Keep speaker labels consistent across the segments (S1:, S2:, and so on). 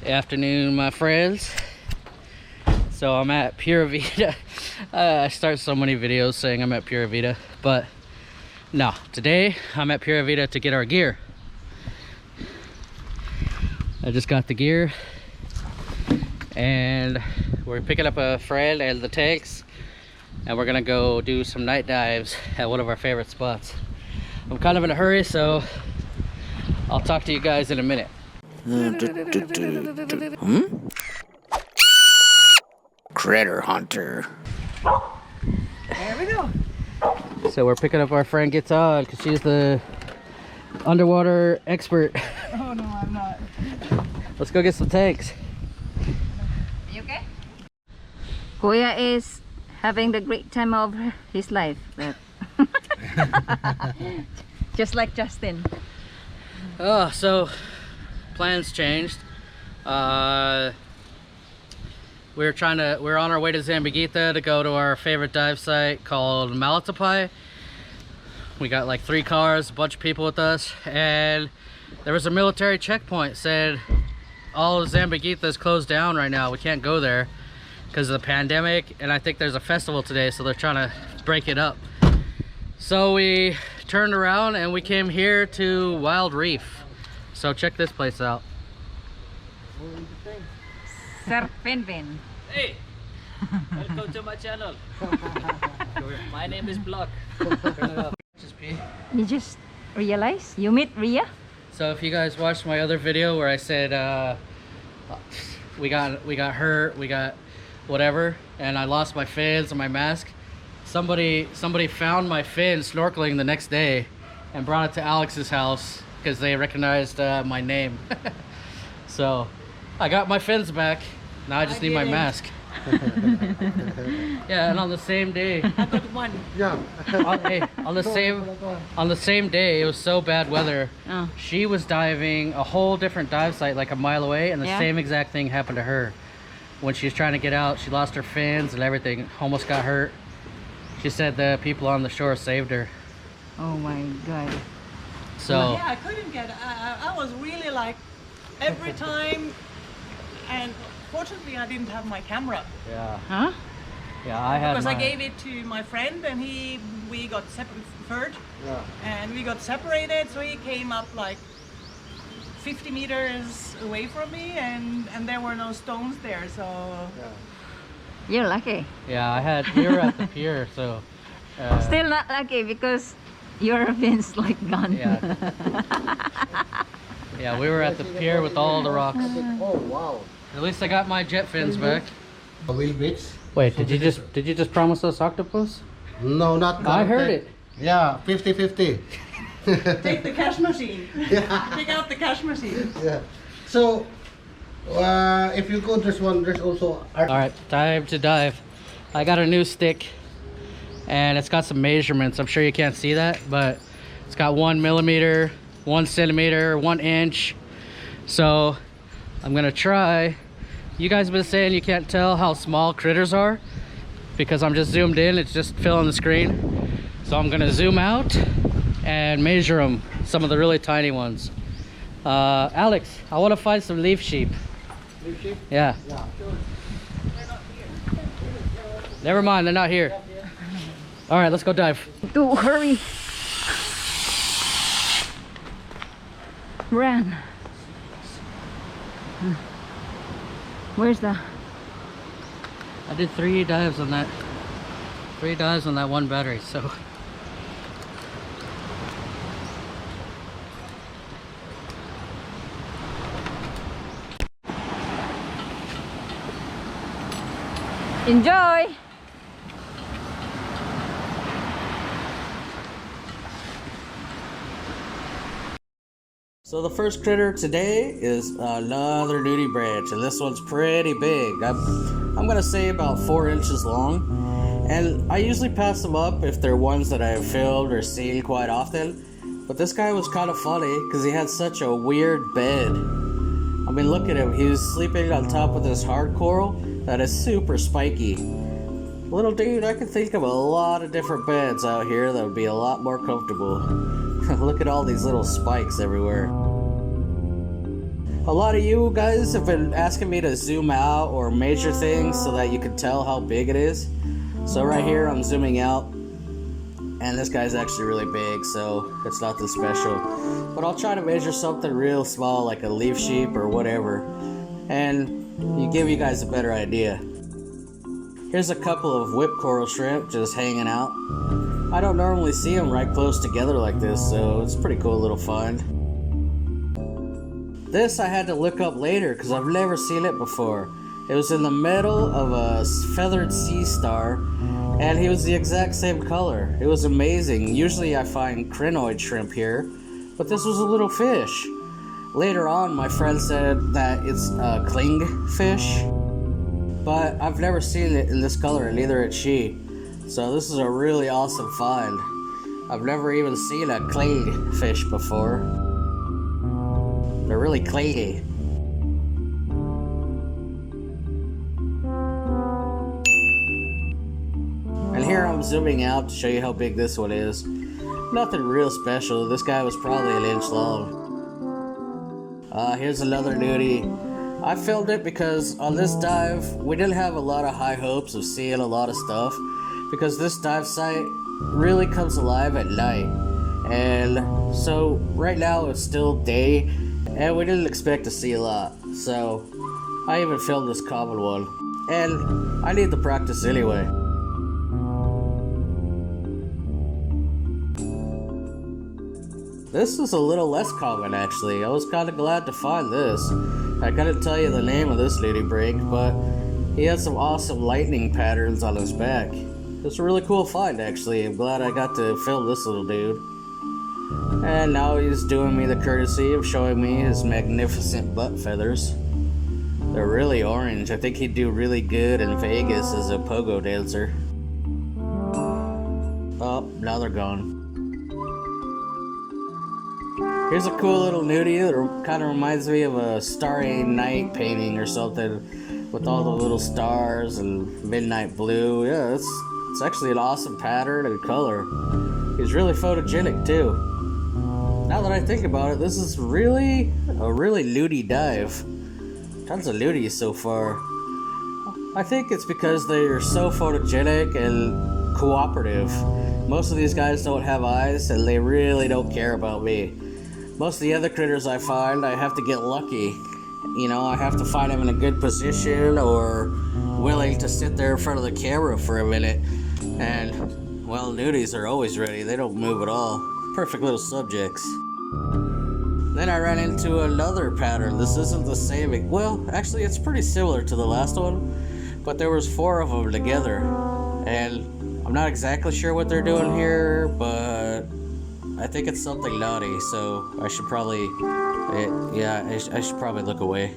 S1: Afternoon, my friends. So I'm at Pura Vida. I start so many videos saying I'm at Pura Vida, but no, today I'm at Pura Vida to get our gear. I just got the gear and we're picking up a friend and the tanks, and we're gonna go do some night dives at one of our favorite spots. I'm kind of in a hurry, so I'll talk to you guys in a minute. Critter hunter.
S2: There we go.
S1: So we're picking up our friend Gitan because she's the underwater expert.
S2: Oh no, I'm not.
S1: Let's go get some tanks.
S2: Are you okay? Kuya is having the great time of his life. Just like Justin.
S1: Oh, so plans changed. We're on our way to Zamboanga to go to our favorite dive site called Malatapai. We got like 3 cars, a bunch of people with us, and there was a military checkpoint said all of Zamboanga is closed down right now. We can't go there because of the pandemic, and I think there's a festival today, so they're trying to break it up. So we turned around and we came here to Wild Reef. So check this place out.
S2: Sir Penvin.
S3: Hey, welcome to my channel. My name is Block.
S2: You just realized you meet Ria?
S1: So if you guys watched my other video where I said we got hurt, we got whatever, and I lost my fins and my mask, somebody found my fin snorkeling the next day and brought it to Alex's house because they recognized my name. So I got my fins back. Now I just need my mask. Yeah, and on the same day,
S2: I got one.
S4: Yeah.
S1: on the same day, it was so bad weather.
S2: Oh.
S1: She was diving a whole different dive site like a mile away, and the
S2: Yeah.
S1: same exact thing happened to her. When she was trying to get out, she lost her fins and everything, almost got hurt. She said the people on the shore saved her.
S2: Oh my god.
S1: So
S5: Yeah, I couldn't get it. I was really like every time, and fortunately I didn't have my camera
S1: yeah,
S2: Huh?
S1: yeah, I had
S5: because I
S1: mine.
S5: gave it to my friend and we got separated
S4: Yeah.
S5: and we got separated, so he came up like 50 meters away from me, and there were no stones there, so
S2: You're lucky.
S1: Yeah, we were at the pier, so
S2: Still not lucky because your fin's like gone.
S1: yeah. Yeah, we were at the pier with all the rocks.
S4: Oh wow.
S1: At least I got my jet fins back.
S4: A little bit.
S1: Wait, did you just promise us octopus?
S4: No, not.
S1: I heard it.
S4: Yeah, 50-50.
S5: take the cash machine. Take out the cash machine.
S4: Yeah. So, if you go, there's also.
S1: All right, time to dive. I got a new stick, and it's got some measurements. I'm sure you can't see that, but it's got 1 millimeter, 1 centimeter, 1 inch. So I'm gonna try. You guys have been saying you can't tell how small critters are because I'm just zoomed in. It's just filling the screen. So I'm gonna zoom out and measure them, some of the really tiny ones. Alex, I want to find some leaf sheep.
S4: Leaf sheep?
S1: Yeah.
S4: Yeah.
S1: Never mind, they're not here. All right, let's go dive.
S2: To hurry. Run. Where's the...
S1: I did 3 dives on that. 3 dives on that one battery, so.
S2: Enjoy!
S1: So the first critter today is another nudibranch, and this one's pretty big. I'm gonna say about 4 inches long, and I usually pass them up if they're ones that I have filmed or seen quite often. But this guy was kind of funny because he had such a weird bed. I mean, look at him. He was sleeping on top of this hard coral that is super spiky. Little dude, I can think of a lot of different beds out here that would be a lot more comfortable. Look at all these little spikes everywhere. A lot of you guys have been asking me to zoom out or measure things so that you can tell how big it is. So right here I'm zooming out, and this guy's actually really big, so it's nothing special. But I'll try to measure something real small like a leaf sheep or whatever, and give you guys a better idea. Here's a couple of whip coral shrimp just hanging out. I don't normally see them right close together like this, so it's a pretty cool little find. This I had to look up later because I've never seen it before. It was in the middle of a feathered sea star, and he was the exact same color. It was amazing. Usually I find crinoid shrimp here, but this was a little fish. Later on, my friend said that it's a cling fish, but I've never seen it in this color, and neither had she. So this is a really awesome find. I've never even seen a cling fish before. They're really clingy. And here I'm zooming out to show you how big this one is. Nothing real special. This guy was probably an inch long. Here's another nudie. I filmed it because on this dive, we didn't have a lot of high hopes of seeing a lot of stuff, because this dive site really comes alive at night. And so right now it's still day, and we didn't expect to see a lot. So I even filmed this common one. And I need the practice anyway. This is a little less common actually. I was kind of glad to find this. I couldn't tell you the name of this nudibranch, but he has some awesome lightning patterns on his back. It's a really cool find actually. I'm glad I got to film this little dude. And now he's doing me the courtesy of showing me his magnificent butt feathers. They're really orange. I think he'd do really good in Vegas as a pogo dancer. Oh, now they're gone. Here's a cool little nudie that kind of reminds me of a Starry Night painting or something, with all the little stars and midnight blue. Yeah, it's actually an awesome pattern and color. He's really photogenic too. Now that I think about it, this is really a really nudie dive. Tons of nudies so far. I think it's because they're so photogenic and cooperative. Most of these guys don't have eyes, and they really don't care about me. Most of the other critters I find, I have to get lucky. You know, I have to find them in a good position or willing to sit there in front of the camera for a minute. And, well, nudies are always ready. They don't move at all. Perfect little subjects. Then I ran into another pattern. This isn't the same. Well, actually, it's pretty similar to the last one, but there was 4 of them together. And I'm not exactly sure what they're doing here, but I think it's something naughty, so I should probably, I should probably look away.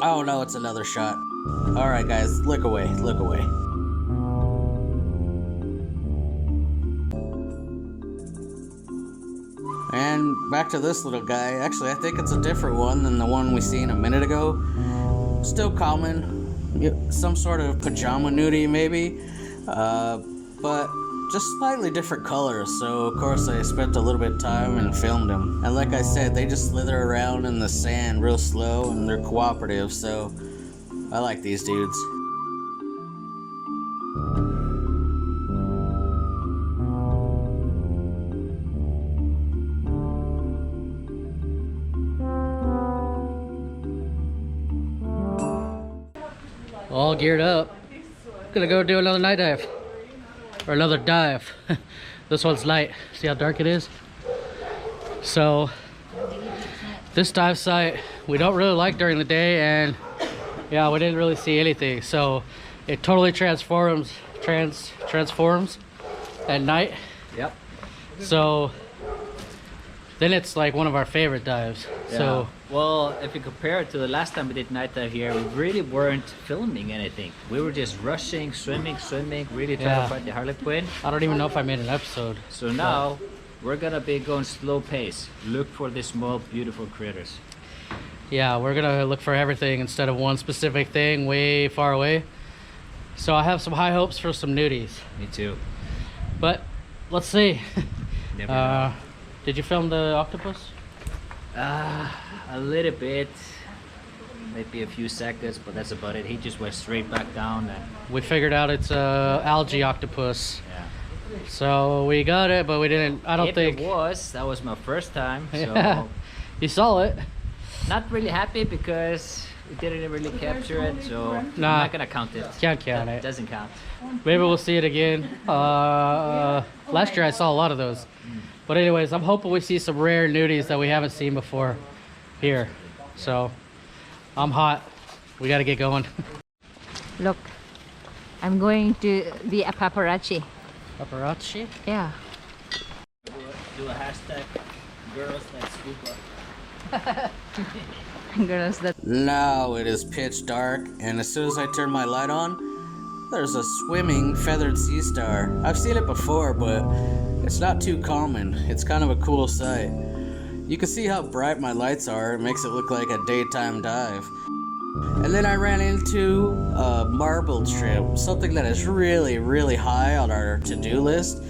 S1: Oh no, it's another shot. Alright guys, look away, look away. And back to this little guy. Actually, I think it's a different one than the one we seen a minute ago. Still common. Some sort of pajama nudie maybe, but just slightly different colors. So of course I spent a little bit of time and filmed them. And like I said, they just slither around in the sand real slow, and they're cooperative, so I like these dudes. All geared up. Gonna go do another night dive. Or another dive. This one's light. See how dark it is? So, this dive site we don't really like during the day, and yeah, we didn't really see anything. So, it totally transforms at night.
S3: Yep.
S1: So, then it's like one of our favorite dives.
S3: Yeah.
S1: So,
S3: well, if you compare it to the last time we did night dive here, we really weren't filming anything. We were just rushing, swimming, really trying to find the harlequin.
S1: I don't even know if I made an episode.
S3: So now we're gonna be going slow pace. Look for the small, beautiful critters.
S1: Yeah, we're gonna look for everything instead of one specific thing way far away. So I have some high hopes for some nudies.
S3: Me too.
S1: But let's see.
S3: Never know.
S1: Did you film the octopus?
S3: A little bit, maybe a few seconds, but that's about it. He just went straight back down. And
S1: We figured out it's a algae octopus.
S3: yeah.
S1: So we got it, but we didn't. I don't
S3: If
S1: think.
S3: it was, that was my first time. So
S1: Yeah. You saw it.
S3: not really happy because we didn't really capture it. So I'm
S1: Nah.
S3: not gonna count it.
S1: Can't count
S3: That
S1: it.
S3: doesn't count.
S1: Maybe we'll see it again. Last year I saw a lot of those. But anyways, I'm hoping we see some rare nudies that we haven't seen before here. So I'm hot. We gotta get going.
S2: Look, I'm going to be a paparazzi.
S1: Paparazzi?
S2: Yeah.
S3: Do a hashtag girls that scuba.
S2: Girls that
S1: Now it is pitch dark, and as soon as I turn my light on, there's a swimming feathered sea star. I've seen it before, but it's not too common. It's kind of a cool sight. You can see how bright my lights are. It makes it look like a daytime dive. And then I ran into a marble shrimp, something that is really, really high on our to-do list.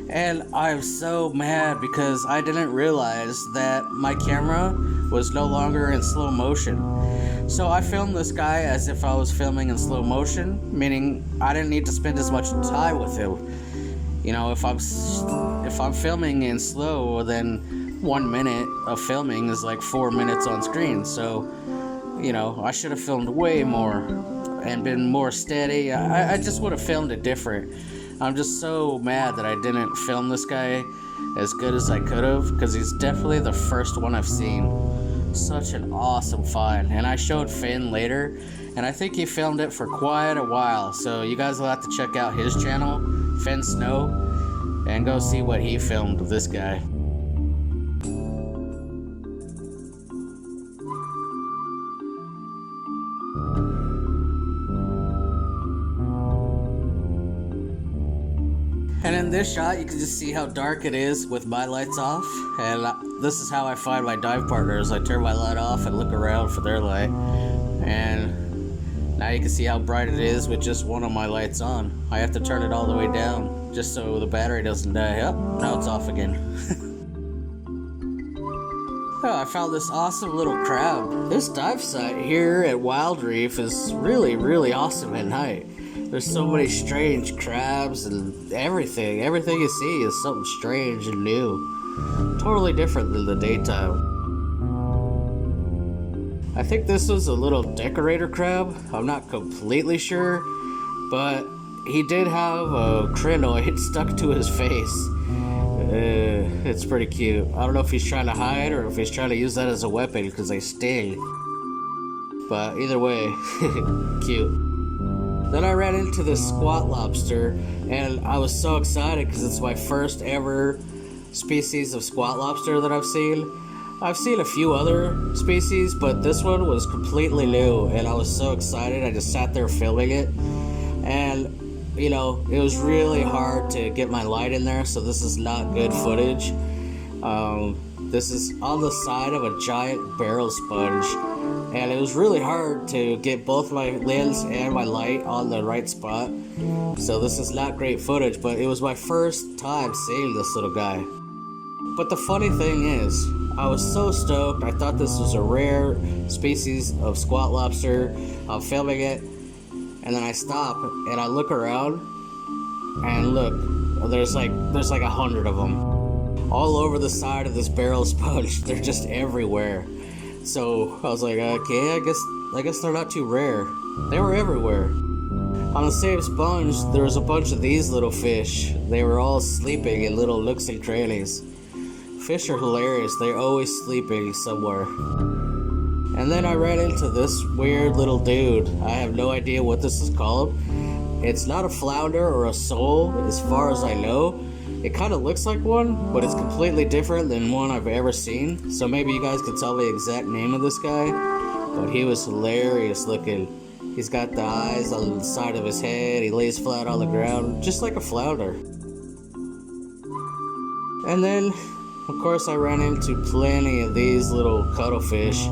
S1: And I'm so mad because I didn't realize that my camera was no longer in slow motion. So I filmed this guy as if I was filming in slow motion, meaning I didn't need to spend as much time with him. You know, if I'm filming in slow, then 1 minute of filming is like 4 minutes on screen. So, you know, I should have filmed way more and been more steady. I just would have filmed it different. I'm just so mad that I didn't film this guy as good as I could have, because he's definitely the first one I've seen. Such an awesome find. And I showed Finn later, and I think he filmed it for quite a while. So you guys will have to check out his channel, Finn Snow, and go see what he filmed with this guy. And in this shot, you can just see how dark it is with my lights off. And this is how I find my dive partners. I turn my light off and look around for their light. And now you can see how bright it is with just one of my lights on. I have to turn it all the way down just so the battery doesn't die. Oh, now it's off again. Oh, I found this awesome little crab. This dive site here at Wild Reef is really, really awesome at night. There's so many strange crabs and everything. Everything you see is something strange and new. Totally different than the daytime. I think this was a little decorator crab. I'm not completely sure, but he did have a crinoid stuck to his face. It's pretty cute. I don't know if he's trying to hide or if he's trying to use that as a weapon because they sting. But either way, cute. Then I ran into this squat lobster, and I was so excited because it's my first ever species of squat lobster that I've seen. I've seen a few other species, but this one was completely new, and I was so excited. I just sat there filming it, and you know, it was really hard to get my light in there, so this is not good footage. This is on the side of a giant barrel sponge, and it was really hard to get both my lens and my light on the right spot. So this is not great footage, but it was my first time seeing this little guy. But the funny thing is, I was so stoked. I thought this was a rare species of squat lobster. I'm filming it, and then I stop and I look around, and look, there's like 100 of them all over the side of this barrel sponge. They're just everywhere. So I was like, okay, I guess they're not too rare. They were everywhere. On the same sponge, there was a bunch of these little fish. They were all sleeping in little nooks and crannies. Fish are hilarious. They're always sleeping somewhere. And then I ran into this weird little dude. I have no idea what this is called. It's not a flounder or a sole, as far as I know. It kind of looks like one, but it's completely different than one I've ever seen. So maybe you guys could tell me the exact name of this guy. But he was hilarious looking. He's got the eyes on the side of his head. He lays flat on the ground, just like a flounder. And then, of course, I ran into plenty of these little cuttlefish.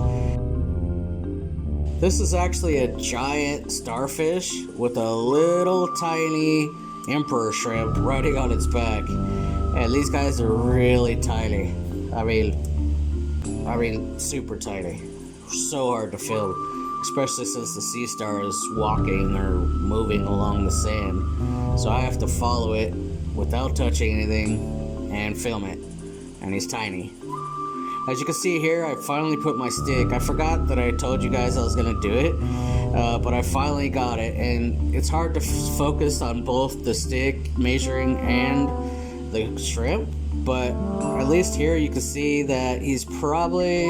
S1: This is actually a giant starfish with a little tiny emperor shrimp riding on its back. And these guys are really tiny. I mean, super tiny. So hard to film, especially since the sea star is walking or moving along the sand. So I have to follow it without touching anything and film it. And he's tiny. As you can see here, I finally put my stick. I forgot that I told you guys I was gonna do it, but I finally got it. And it's hard to focus on both the stick measuring and the shrimp, but at least here you can see that he's probably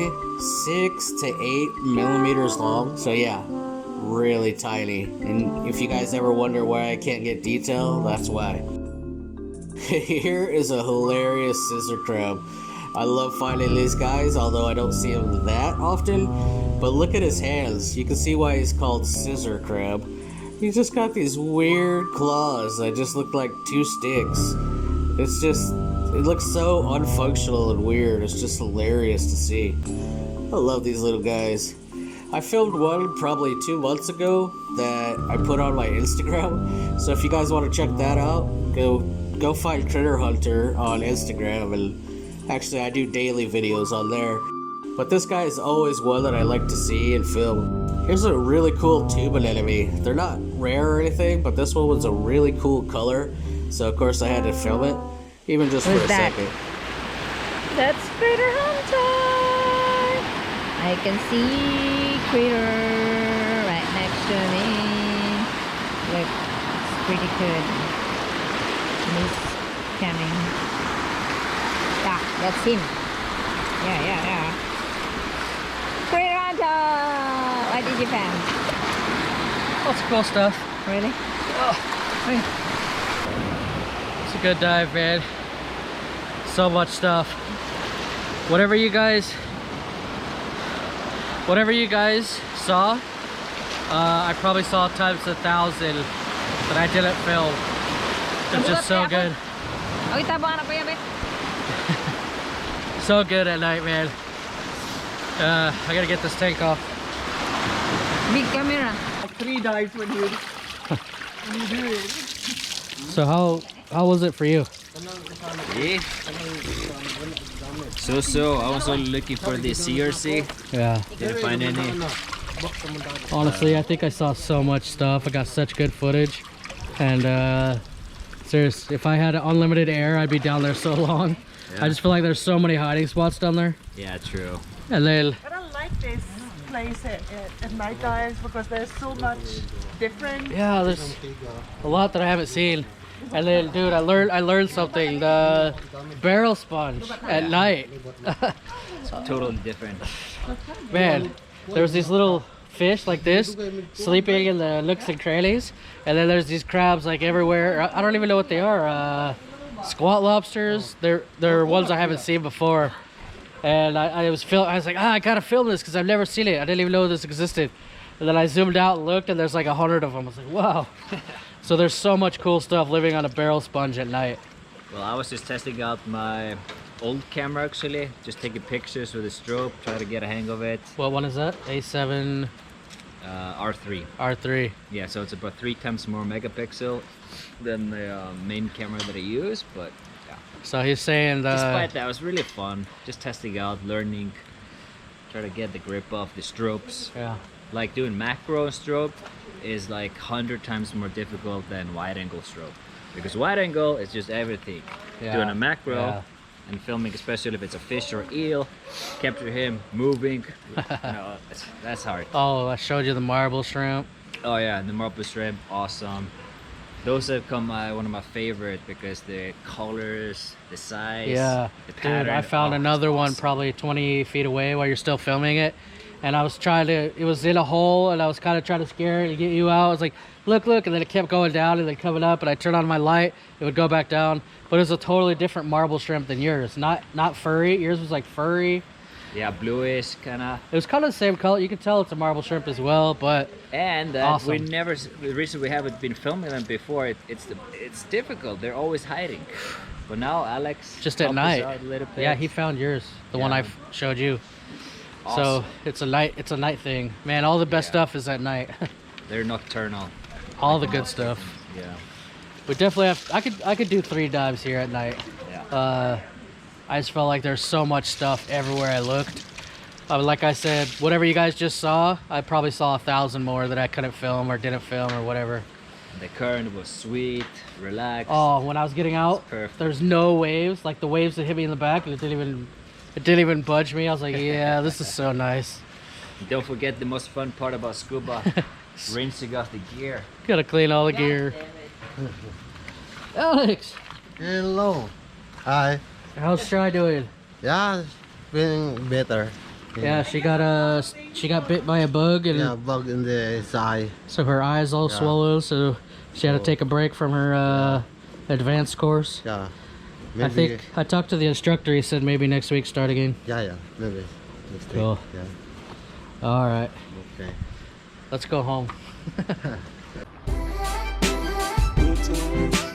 S1: 6 to 8 millimeters long. So yeah, really tiny. And if you guys ever wonder why I can't get detail, that's why. Here is a hilarious scissor crab. I love finding these guys, although I don't see them that often. But look at his hands. You can see why he's called scissor crab. He's just got these weird claws that just look like 2 sticks. It's just, it looks so unfunctional and weird. It's just hilarious to see. I love these little guys. I filmed one probably 2 months ago that I put on my Instagram. So if you guys want to check that out, go find Critter Hunter on Instagram. And actually I do daily videos on there. But this guy is always one that I like to see and film. Here's a really cool tube anemone. They're not rare or anything, but this one was a really cool color. So of course I had to film it, even just for a second.
S2: That's Critter Hunter! I can see Critter right next to me. Look, it's pretty good. And he's coming. Yeah, that's him. Yeah. Critter Hunter! What did you find?
S6: Lots of cool stuff.
S2: Really?
S6: Oh, hey. It's a good dive, man. So much stuff. Whatever you guys saw, I probably saw times 1,000 that I didn't film. It's just so good. So good at night, man. I gotta get this tank off.
S2: Big camera.
S5: 3 dives when you do it.
S6: So how was it for you?
S3: Yeah. So I was only looking for the CRC.
S6: Yeah.
S3: Didn't find any.
S6: Honestly, I think I saw so much stuff. I got such good footage. And serious, if I had unlimited air, I'd be down there so long.
S3: Yeah.
S6: I just feel like there's so many hiding spots down there.
S3: Yeah, true.
S6: And then
S5: But I like this place at night dives because there's so much different.
S6: yeah, there's a lot that I haven't seen. And then, dude, I learned something. The barrel sponge at night.
S3: Totally different.
S6: Man, there was these little fish like this sleeping in the nooks and crannies, and then there's these crabs like everywhere. I don't even know what they are. Squat lobsters. They're ones I haven't seen before. And I was like, I gotta film this because I've never seen it. I didn't even know this existed. And then I zoomed out and looked, and there's like 100 of them. I was like, wow. So there's so much cool stuff living on a barrel sponge at night.
S3: Well, I was just testing out my old camera actually, just taking pictures with a strobe, try to get a hang of it.
S6: What one is that? A7
S3: R3.
S6: R3.
S3: Yeah, so it's about 3 times more megapixel than the main camera that I use, but yeah.
S6: So he's saying
S3: Despite that, it was really fun, just testing out, learning, try to get the grip of the strobes.
S6: yeah.
S3: Like doing macro strobe is like 100 times more difficult than wide angle strobe, because wide angle is just everything.
S6: Yeah,
S3: Doing a macro
S6: yeah.
S3: and filming, especially if it's a fish or eel, capture him moving, that's hard.
S6: Oh, I showed you the marble shrimp.
S3: Oh yeah, and the marble shrimp, awesome. Those have become one of my favorite because the colors, the size,
S6: Yeah,
S3: the pattern.
S6: dude, I found another one probably 20 feet away while you're still filming it. And I was trying to, it was in a hole, and I was kind of trying to scare it and get you out. I was like, look, and then it kept going down and then coming up, and I turned on my light, it would go back down. But it was a totally different marble shrimp than yours. Not furry. Yours was like furry.
S3: Yeah, bluish kind of.
S6: It was kind of the same color. You can tell it's a marble shrimp as well, but
S3: And
S6: awesome.
S3: the reason we haven't been filming them before, it's difficult. They're always hiding. But now Alex
S6: just at
S3: helped us
S6: night.
S3: out a little bit.
S6: Yeah, he found yours, the one
S3: Yeah.
S6: I showed you.
S3: Awesome.
S6: So it's a night thing. Man, all the best
S3: Yeah.
S6: stuff is at night.
S3: They're nocturnal.
S6: All the good stuff.
S3: Yeah.
S6: We definitely have. I could do 3 dives here at night.
S3: Yeah.
S6: I just felt like there's so much stuff everywhere I looked. Like I said, whatever you guys just saw, I probably saw 1,000 more that I couldn't film or didn't film or whatever.
S3: The current was sweet, relaxed.
S6: Oh, when I was getting out,
S3: perfect.
S6: there's no waves. Like the waves that hit me in the back, it didn't even budge me. I was like, yeah, this is so nice.
S3: Don't forget the most fun part about scuba, rinsing off the gear.
S6: Gotta clean all the gear. Alex,
S4: Hello. Hi.
S6: how's Shy doing?
S4: Yeah, feeling better.
S6: Yeah, she got bit by a bug and
S4: Yeah, bug in the eye.
S6: so her eyes all
S4: Yeah.
S6: swollen. So she had to take a break from her advanced course.
S4: Yeah.
S6: I think I talked to the instructor. He said maybe next week start again.
S4: Yeah, maybe. Next week.
S6: Cool.
S4: Yeah.
S6: All right,
S4: Okay.
S6: let's go home.
S1: YouTube.